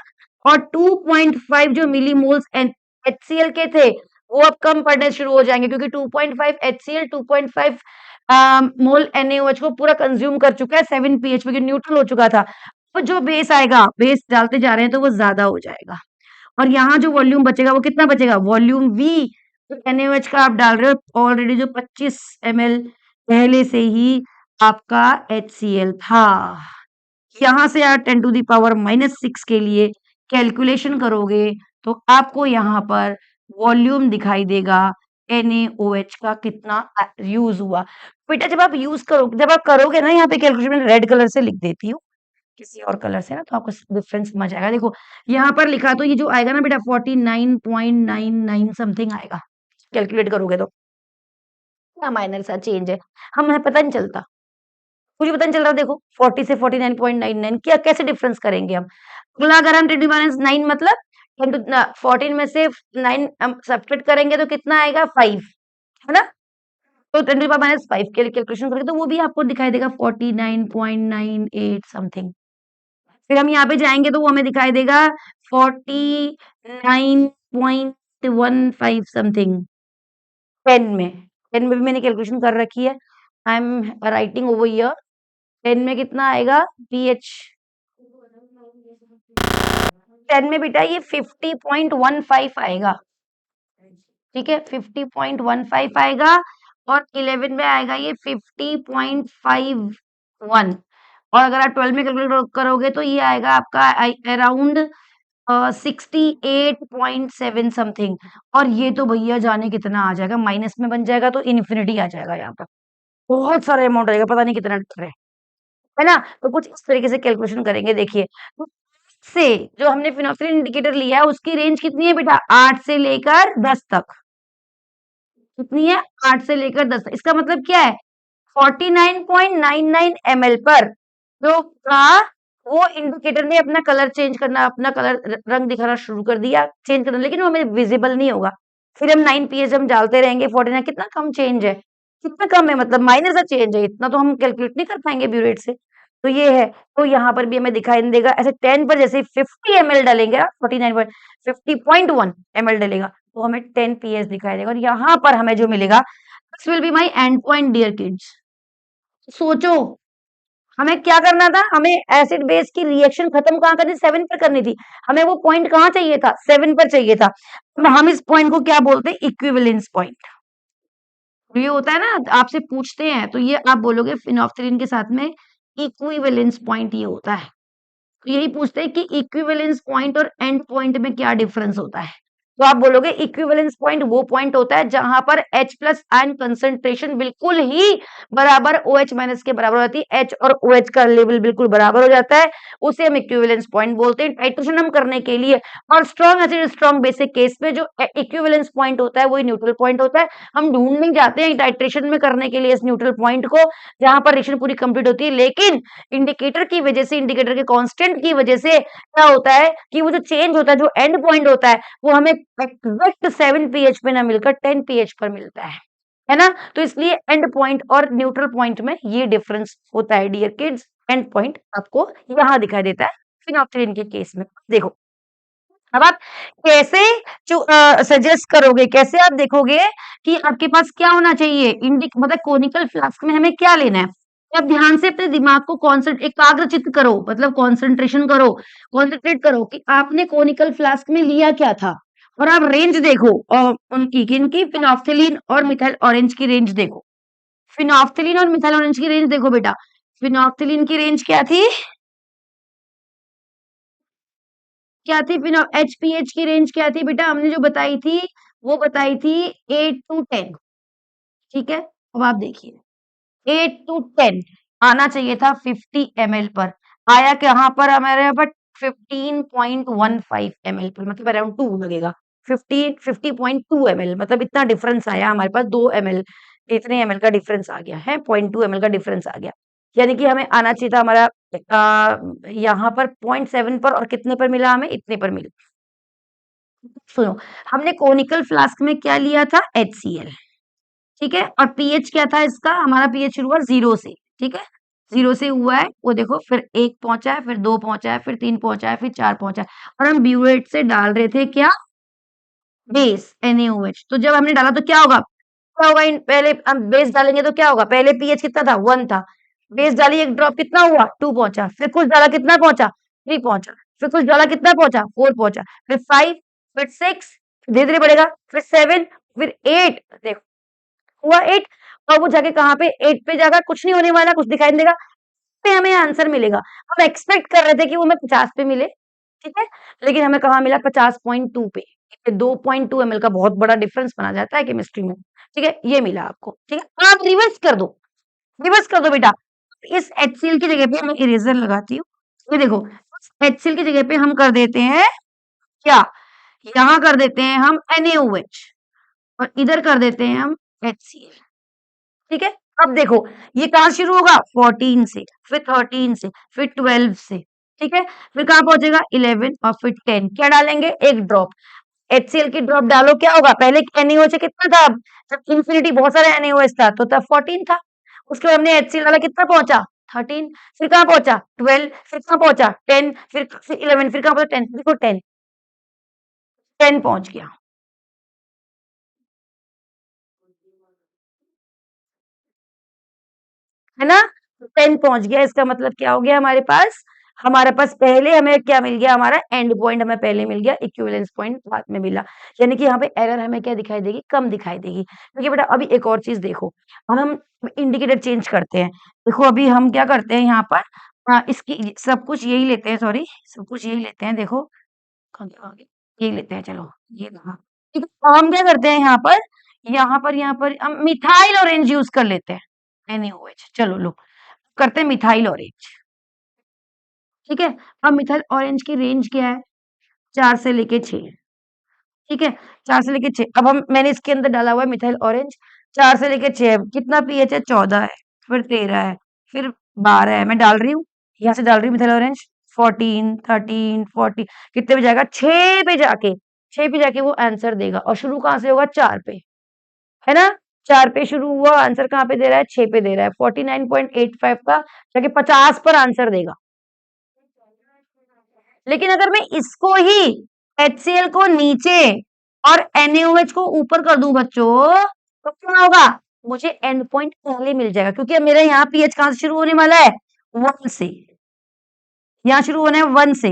S1: और 2.5 जो मिलीमोल्स HCl के थे वो अब कम पड़ने शुरू हो जाएंगे, क्योंकि 2.5 HCl 2.5 मोल NaOH को पूरा कंज्यूम कर चुका है 7 pH पे, न्यूट्रल हो चुका था। तो जो बेस आएगा, बेस डालते जा रहे हैं तो वो ज्यादा हो जाएगा, और यहाँ जो वॉल्यूम बचेगा वो कितना बचेगा, वॉल्यूम V। तो NaOH का आप डाल रहे हो ऑलरेडी जो 25 ml पहले से ही आपका HCl था। यहां से आप 10 टू दी पावर माइनस 6 के लिए कैलकुलेशन करोगे तो आपको यहाँ पर वॉल्यूम दिखाई देगा NaOH का कितना यूज हुआ। बेटा जब आप यूज करो, जब आप करोगे ना, यहाँ पे कैलकुलेशन में रेड कलर से लिख देती हूँ किसी और कलर से ना, तो आपको डिफरेंस समझ आएगा। देखो यहाँ पर लिखा, तो ये जो आएगा ना बेटा 49.99 समथिंग आएगा, कैलकुलेट करोगे तो क्या माइनर सा चेंज है, हमें पता नहीं चलता, कुछ पता नहीं चल रहा। देखो 40 से 49.99 क्या, कैसे डिफरेंस करेंगे हम। अगला अगर हम 10 माइनस 9 मतलब 14 में से 9 हम सब्ट्रैक्ट करेंगे तो कितना आएगा, 5, है ना। तो 10 माइनस 5 के लिए कैलकुलेशन करेंगे तो वो भी आपको दिखाई देगा 49.98 समथिंग। फिर हम यहाँ पे जाएंगे तो वो हमें दिखाई देगा 49.15 समथिंग 10 में। 10 में भी मैंने कैलकुलेशन कर रखी है, I am writing over here. 10 में कितना आएगा pH, 10 में बेटा ये 50.15 आएगा, ठीक है, 50.15 आएगा, और 11 में आएगा ये 50.51, और अगर आप 12 में कैलकुलेट करोगे तो ये आएगा आपका अराउंड 68.7 समथिंग। और ये तो भैया जाने कितना आ जाएगा, माइनस में बन जाएगा तो इन्फिनिटी आ जाएगा, यहाँ पर बहुत सारा अमाउंट आएगा, पता नहीं कितना डर है ना। तो कुछ इस तरीके से कैलकुलेशन करेंगे। देखिए तो से जो हमने फिनोक्सिलिन इंडिकेटर लिया है उसकी रेंज कितनी है बेटा, 8 से लेकर 10 तक। कितनी है, 8 से लेकर 10 तक। इसका मतलब क्या है, 49.99 ml पर जो का वो इंडिकेटर ने अपना कलर चेंज करना, अपना कलर रंग दिखाना शुरू कर दिया, चेंज करना, लेकिन वो हमें विजिबल नहीं होगा। फिर हम 9 पीएच हम डालते रहेंगे, 49 कितना कम चेंज है, कितना कम है, मतलब माइनर सा चेंज है, इतना तो हम कैलकुलेट नहीं कर पाएंगे ब्यूरेट से। तो ये है, तो यहाँ पर भी हमें दिखाई नहीं देगा। ऐसे 10 पर जैसे 50 ml डालेंगे, 49 पर 50.1 ml डालेगा, तो हमें 10 पीएच दिखाई देगा। और यहाँ पर हमें जो मिलेगा, this will be my end point dear kids. सोचो, हमें क्या करना था, हमें एसिड बेस की रिएक्शन खत्म कहाँ करनी, 7 पर करनी थी। हमें वो पॉइंट कहाँ चाहिए था, 7 पर चाहिए था। हम इस पॉइंट को क्या बोलते हैं, इक्विवेलेंस पॉइंट। ये होता है ना, आपसे पूछते हैं तो ये आप बोलोगे फिनोल्फ्थालीन के साथ में इक्विवेलेंस पॉइंट ये होता है। तो यही पूछते हैं कि इक्विवेलेंस पॉइंट और एंड पॉइंट में क्या डिफरेंस होता है। तो आप बोलोगे इक्विवेलेंस पॉइंट वो पॉइंट होता है जहां पर H प्लस आयन कंसंट्रेशन बिल्कुल ही बराबर OH माइनस के बराबर होती है, H और OH का लेवल बिल्कुल बराबर हो जाता है, उसे हम इक्विवेलेंस पॉइंट बोलते हैं। टाइट्रेशन हम करने के लिए और स्ट्रॉन्ग एसिड स्ट्रॉन्ग बेस के केस में जो इक्विवेलेंस पॉइंट होता है वही न्यूट्रल पॉइंट होता है। हम ढूंढने जाते हैं टाइट्रेशन में करने के लिए इस न्यूट्रल पॉइंट को, जहां पर रिएक्शन पूरी कंप्लीट होती है, लेकिन इंडिकेटर की वजह से, इंडिकेटर के कांस्टेंट की वजह से क्या होता है कि वो जो चेंज होता है, जो एंड पॉइंट होता है, वो हमें एग्जैक्ट 7 पीएच पे ना मिलकर 10 पीएच पर मिलता है ना। तो इसलिए एंड पॉइंट और न्यूट्रल पॉइंट में ये डिफरेंस होता है डियर किड्स। एंड पॉइंट आपको यहाँ दिखाई देता है फिनोल्फ्थालीन के केस में। देखो, अब आप कैसे सजेस्ट करोगे, कैसे आप देखोगे कि आपके पास क्या होना चाहिए, इंडिक मतलब कोनिकल फ्लास्क में हमें क्या लेना है। आप ध्यान से अपने दिमाग को एकाग्रचित्त करो, मतलब कंसंट्रेशन करो, कंसंट्रेट करो कि आपने कोनिकल फ्लास्क में लिया क्या था, और आप रेंज देखो और उनकी किनकी, फिनोल्फ्थालीन और मिथाइल ऑरेंज की रेंज देखो। फिनोल्फ्थालीन और मिथाइल ऑरेंज की रेंज देखो बेटा। फिनोल्फ्थालीन की रेंज क्या थी, क्या थी फिर, एचपीएच की रेंज क्या थी बेटा, हमने जो बताई थी वो बताई थी 8 टू 10। ठीक है, अब आप देखिए 8 टू 10 आना चाहिए था 50 ml पर, आया कहाँ पर हमारे यहाँ पर 15.15 ml पर, मतलब अराउंड 2 लगेगा। 50.2 ml, मतलब इतना डिफरेंस आया हमारे पास, 2 ml, इतने ml का डिफरेंस आ गया है, 0.2 ml का डिफरेंस आ गया। यानी कि हमें आना चाहिए था हमारा यहाँ पर 0.7 पर, और कितने पर मिला हमें, इतने पर मिला। सुनो, हमने कोनिकल फ्लास्क में क्या लिया था, HCl। ठीक है, और पीएच क्या था इसका, हमारा पीएच शुरू हुआ 0 से। ठीक है, 0 से हुआ है वो देखो, फिर 1 पहुंचा है, फिर 2 पहुंचा है, फिर 3 पहुंचा है, फिर 4 पहुंचा है, और हम ब्यूरेट से डाल रहे थे क्या, बेस NaOH। तो जब हमने डाला तो क्या होगा, क्या होगा, पहले हम बेस डालेंगे तो क्या होगा, पहले पीएच कितना था, 1 था, बेस डाली एक ड्रॉप, कितना हुआ, 2 पहुंचा, फिर कुछ डाला कितना पहुंचा, 3 पहुंचा, फिर कुछ डाला कितना पहुंचा, 4 पहुंचा, फिर 5, फिर 6, धीरे धीरे बढ़ेगा, फिर 7, फिर 8, देखो हुआ 8, और वो जाके कहाँ पे, 8 पे जाकर कुछ नहीं होने वाला, कुछ दिखाई नहीं देगा, पे हमें आंसर मिलेगा। हम एक्सपेक्ट कर रहे थे कि वो हमें 50 पे मिले, ठीक है, लेकिन हमें कहाँ मिला, 50.2 पे। 2.2 ml का बहुत बड़ा डिफरेंस बना जाता है केमिस्ट्री में। ठीक है, ये मिला आपको। ठीक है, आप रिवर्स कर दो, रिवर्स कर दो बेटा। इस HCl की जगह पे मैं इरेजर लगाती हूँ, ये देखो, HCl की जगह पे हम कर देते हैं क्या, यहाँ कर देते हैं हम NaOH, और इधर कर देते हैं हम HCl। ठीक है, अब देखो ये कहाँ शुरू होगा, 14 से, फिर 13 से, फिर 12 से। ठीक है, फिर कहाँ पहुंचेगा, 11, और फिर 10, क्या डालेंगे, एक ड्रॉप HCl की ड्रॉप डालो, क्या होगा, पहले NaOH कितना था, जब इन्फिनिटी बहुत सारा NaOH था तो तब 14 था, उसके बाद हमने HCl डाला, कितना पहुंचा, 13, फिर कहाँ पहुंचा, 12, फिर कहाँ पहुंचा, 10, फिर 11, फिर कहाँ पहुंचा, 10, देखो 10, 10 पहुंच गया। है ना, 10 पहुंच गया, इसका मतलब क्या हो गया, हमारे पास पहले हमें क्या मिल गया, हमारा एंड पॉइंट हमें पहले मिल गया, इक्विवेलेंस पॉइंट बाद में मिला। यानी कि यहाँ पे एरर हमें क्या दिखाई देगी, कम दिखाई देगी। क्योंकि बेटा अभी एक और चीज देखो, अब हम इंडिकेटर चेंज करते हैं। देखो अभी हम क्या करते हैं यहाँ पर, इसकी सब कुछ यही लेते हैं, सॉरी, सब कुछ यही लेते हैं, देखो कहाँ गया, यही लेते हैं, चलो ये रहा। ठीक है, अब हम क्या करते हैं यहाँ पर हम मिथाइल ऑरेंज यूज कर लेते हैं, NaOH, चलो लो करते हैं मिथाइल ऑरेंज। ठीक है, अब मिथाइल ऑरेंज की रेंज क्या है, 4 से लेके 6। ठीक है, 4 से लेके 6, अब हम मैंने इसके अंदर डाला हुआ है मिथाइल ऑरेंज, 4 से लेके 6, कितना पीएच है, 14 है, फिर 13 है, फिर 12 है, मैं डाल रही हूँ, यहाँ से डाल रही हूँ मिथाइल ऑरेंज, 14, 13, 14 कितने पे जाएगा? 6 पे जाके वो आंसर देगा और शुरू कहाँ से होगा? 4 पे, है ना? 4 पे शुरू हुआ, आंसर कहाँ पे दे रहा है? 6 पे दे रहा है। 49.85 का जाके 50 पर आंसर देगा। लेकिन अगर मैं इसको ही HCl को नीचे और NaOH को ऊपर कर दूं बच्चों, तो क्या होगा? मुझे एंड पॉइंट पहले मिल जाएगा, क्योंकि अब मेरा यहाँ पीएच कहाँ से शुरू होने वाला है? 1 से। यहाँ शुरू होना है 1 से,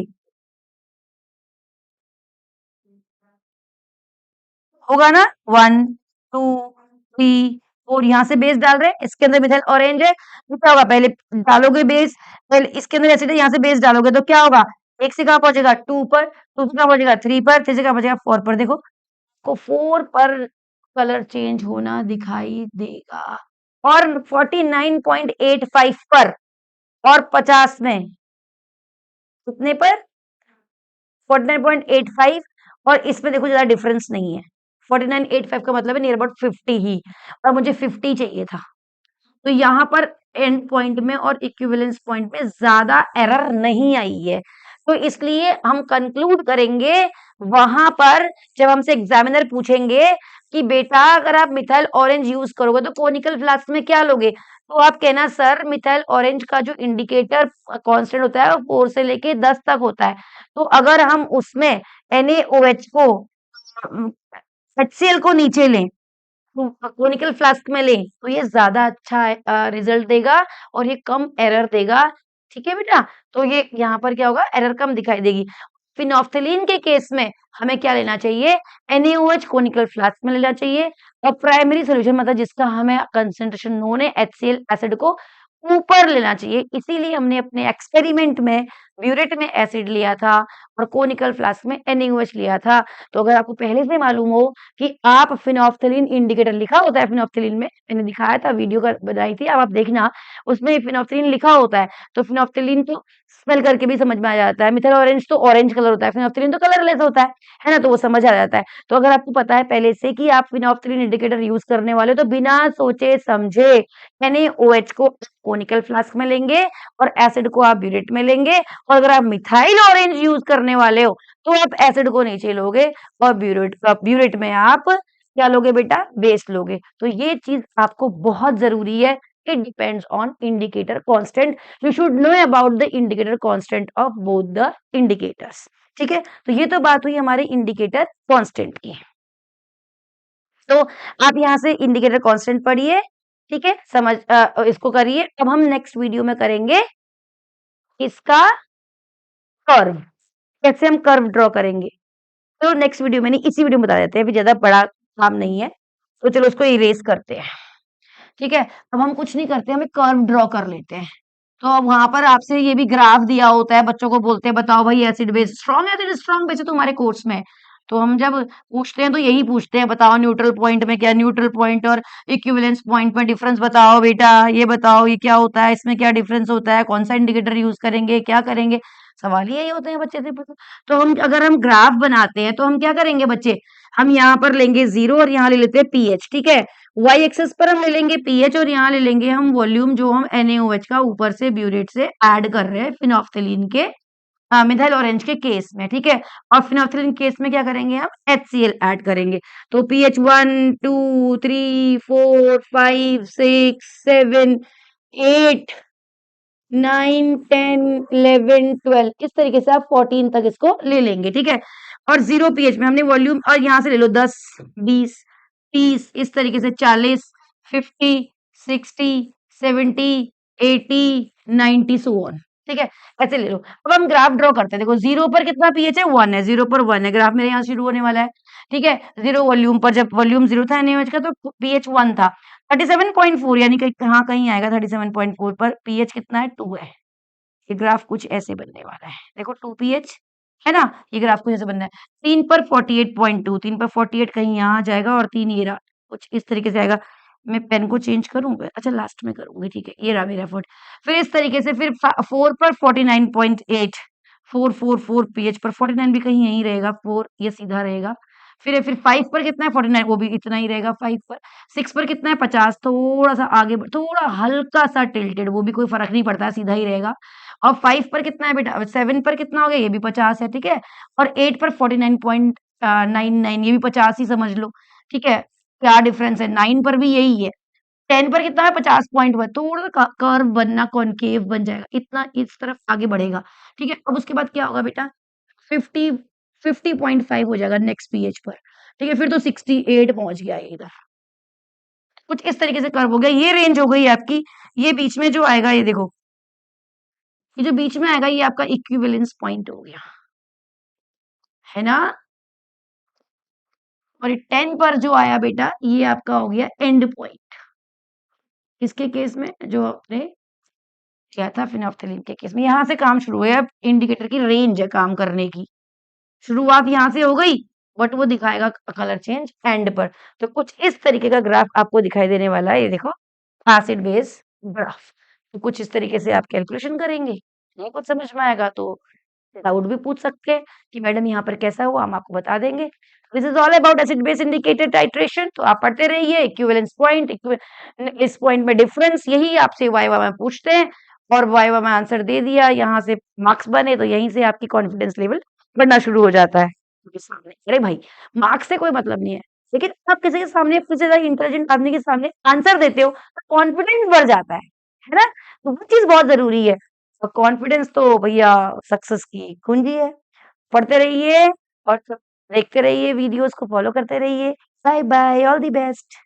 S1: होगा ना? 1, 2, 3, 4 यहाँ से बेस डाल रहे हैं, इसके अंदर मिथाइल ऑरेंज है, तो क्या होगा? पहले डालोगे बेस, पहले इसके अंदर एसिड है, यहाँ से बेस डालोगे तो क्या होगा? 1 से कहाँ पहुंचेगा? 2 पर, 2 से कहाँ पहुंचेगा? 3 पर, 3 से कहाँ पहुंचेगा? 4 पर। देखो को 4 पर कलर चेंज होना दिखाई देगा, और 49.85 पर और 50 में, कितने पर? 49.85, और इसमें देखो ज्यादा डिफरेंस नहीं है। 49.85 का मतलब है नियर अबाउट 50 ही, और मुझे 50 चाहिए था। तो यहाँ पर एंड पॉइंट में और इक्विवेलेंस पॉइंट में ज्यादा एरर नहीं आई है, तो इसलिए हम कंक्लूड करेंगे वहां पर जब हमसे एग्जामिनर पूछेंगे कि बेटा अगर आप मिथाइल ऑरेंज यूज करोगे तो कोनिकल फ्लास्क में क्या लोगे, तो आप कहना सर मिथाइल ऑरेंज का जो इंडिकेटर कांस्टेंट होता है वो 4 से लेके 10 तक होता है, तो अगर हम उसमें NaOH को HCl को नीचे लें, कोनिकल फ्लास्क में लें, तो ये ज्यादा अच्छा रिजल्ट देगा और ये कम एरर देगा। ठीक है बेटा, तो ये यहाँ पर क्या होगा? एरर कम दिखाई देगी। फिनोफ्थलीन के केस में हमें क्या लेना चाहिए? NaOH कोनिकल फ्लास्क में लेना चाहिए, और प्राइमरी सोल्यूशन मतलब जिसका हमें कंसेंट्रेशन नोन है HCl एसिड को ऊपर लेना चाहिए। इसीलिए हमने अपने एक्सपेरिमेंट में ब्यूरेट में एसिड लिया था और कोनिकल फ्लास्क में NaOH लिया था। तो अगर आपको पहले से मालूम हो कि आप फिनोफ्थलीन इंडिकेटर लिखा होता है, फिनोफ्थलीन में मैंने दिखाया था, वीडियो कर बनाई थी, अब आप देखना, उसमें फिनोफ्थलीन लिखा होता है, तो फिनोफ्थलीन तो स्मेल करके भी समझ में आ जाता है। मिथाइल ऑरेंज तो ऑरेंज कलर होता है, फिनोफ्थलीन तो कलरलेस होता है ना? तो वो समझ आ जाता है। तो अगर आपको पता है पहले से कि आप फिनोफ्थलीन इंडिकेटर यूज करने वाले हो, तो बिना सोचे समझे NaOH को कोनिकल फ्लास्क में लेंगे और एसिड को आप ब्यूरेट में लेंगे, और अगर आप मिथाइल ऑरेंज यूज करने वाले हो तो आप एसिड को नीचे लोगे और ब्यूरेट में आप क्या लोगे बेटा? बेस लोगे। तो ये चीज आपको बहुत जरूरी है। It depends on indicator constant, you should know about the indicator constant of both the indicators. ठीक है, तो ये तो बात हुई हमारे इंडिकेटर कांस्टेंट की। तो आप यहाँ से इंडिकेटर कांस्टेंट पढ़िए, ठीक है, इसको करिए। अब हम नेक्स्ट वीडियो में करेंगे इसका कर्व, कैसे हम कर्व ड्रॉ करेंगे। तो नेक्स्ट वीडियो में नहीं, इसी वीडियो में बता देते हैं, अभी ज्यादा बड़ा काम नहीं है, तो चलो उसको इरेज करते हैं। ठीक है, अब हम कुछ नहीं करते, हम एक कर्व ड्रॉ कर लेते हैं। तो अब वहां पर आपसे ये भी ग्राफ दिया होता है, बच्चों को बोलते हैं बताओ भाई एसिड बेस स्ट्रॉन्ग बेस है तुम्हारे कोर्स में, तो हम जब पूछते हैं तो यही पूछते हैं, बताओ न्यूट्रल पॉइंट में क्या, न्यूट्रल पॉइंट और इक्विवेलेंस पॉइंट में डिफरेंस बताओ बेटा, ये बताओ ये क्या होता है, इसमें क्या डिफरेंस होता है, कौन सा इंडिकेटर यूज करेंगे, क्या करेंगे, सवाल ही यही होते हैं बच्चे से पूछो। तो हम अगर हम ग्राफ बनाते हैं तो हम क्या करेंगे बच्चे, हम यहाँ पर लेंगे 0 और यहाँ ले लेते हैं पीएच। ठीक है, वाई एक्सेस पर हम ले लेंगे पीएच और यहाँ ले लेंगे हम वॉल्यूम जो हम NaOH का ऊपर से ब्यूरेट से ऐड कर रहे हैं फिनोफ्थलीन के मिथाइल ऑरेंज के केस में। ठीक है, और फिनोफ्थलीन केस में क्या करेंगे, हम HCl ऐड करेंगे। तो पीएच 1, 2, 3, 4, 5, 6, 7, 8, 9, 10, 11, 12, इस तरीके से आप 14 तक इसको ले लेंगे। ठीक है, और 0 पीएच में हमने वॉल्यूम, और यहाँ से ले लो 10, 20, 30, इस तरीके से 40, 50, 60, 70, 80, 90 सो ऑन। ठीक है, ऐसे ले लो। अब हम ग्राफ ड्रॉ करते हैं। देखो 0 पर कितना पीएच है? 1 है, 0 पर 1 है, ग्राफ मेरे यहाँ शुरू होने वाला है। ठीक है, 0 वॉल्यूम पर, जब वॉल्यूम 0 था NaOH का तो पीएच 1 था। 37.4 यानी कहीं कहाँ कहीं आएगा 37.4 पर पीएच कितना है? 2 है। ये ग्राफ कुछ ऐसे बनने वाला है, देखो 2 पीएच है ना, ये ग्राफ कुछ ऐसे बनना है। 3 पर 48.2, 3 पर 48 कहीं यहाँ आ जाएगा, और 3 ये रहा, कुछ इस तरीके से आएगा। मैं पेन को चेंज करूंगा, अच्छा लास्ट में करूंगी, ठीक है, ये रहा मेरा फोर्ट। फिर इस तरीके से, फिर 4 पर 49.8, 444 पीएच पर 49 भी कहीं यहीं रहेगा, 4 ये सीधा रहेगा। फिर 5 पर कितना है? 49, वो भी इतना ही रहेगा 5 पर। 6 पर कितना है? 50, थोड़ा सा आगे थोड़ा हल्का सा टिल्टेड, वो भी कोई फर्क नहीं पड़ता है, सीधा ही रहेगा। और 5 पर कितना है बेटा? 7 पर कितना हो गया? ये भी 50 है, ठीक है? और 8 पर 49.99 ये भी 50 ही समझ लो, ठीक है? क्या डिफरेंस है? 9 पर भी यही है। 10 पर कितना है? 50.1 थोड़ा-सा कर्व बनना कॉनकेव बन जाएगा, इतना इस तरफ आगे बढ़ेगा, ठीक है? अब उसके बाद क्या होगा बेटा? 50 50.5 हो जाएगा नेक्स्ट पीएच पर, ठीक है? फिर तो 68 पहुँच गया ये इधर। कुछ इस तरीके से कर्व हो गया, ये रेंज हो गई आपकी, ये बीच में जो आएगा ये देखो, ये जो बीच में आएगा ये आपका इक्विवेलेंस पॉइंट हो गया, है ना? और ये 10 पर जो आया बेटा, ये आपका हो गया एंड पॉइंट। किसके केस में? जो आपने किया था फिनोल्फ्थालीन के केस में। यहाँ से काम शुरू है, अब इंडिकेटर की रेंज है काम करने की। शुरुआत यहाँ से हो गई, बट वो दिखाएगा कलर चेंज एंड पर। तो कुछ इस तरीके का ग्राफ आपको दिखाई देने वाला है, ये देखो एसिड बेस ग्राफ। तो कुछ इस तरीके से आप कैलकुलेशन करेंगे, नहीं कुछ समझ में आएगा तो डाउट भी पूछ सकते हैं कि मैडम यहाँ पर कैसा हुआ, हम आपको बता देंगे। This is all about acid base indicator titration. तो आप पढ़ते रहिए, इक्विवेलेंस पॉइंट, इस पॉइंट में डिफरेंस, यही आपसे वाइवा में पूछते हैं और वाइवा में आंसर दे दिया, यहाँ से मार्क्स बने तो यहीं से आपकी कॉन्फिडेंस लेवल बढ़ना शुरू हो जाता है। क्योंकि सामने अरे भाई मार्क्स से कोई मतलब नहीं है, लेकिन आप किसी के सामने, किसी ज्यादा इंटेलिजेंट आदमी के सामने आंसर देते हो तो कॉन्फिडेंस बढ़ जाता है ना? तो वो चीज बहुत जरूरी है। और कॉन्फिडेंस तो भैया सक्सेस की कुंजी है। पढ़ते रहिए और सब देखते रहिए, वीडियोस को फॉलो करते रहिए। Bye bye, all the best.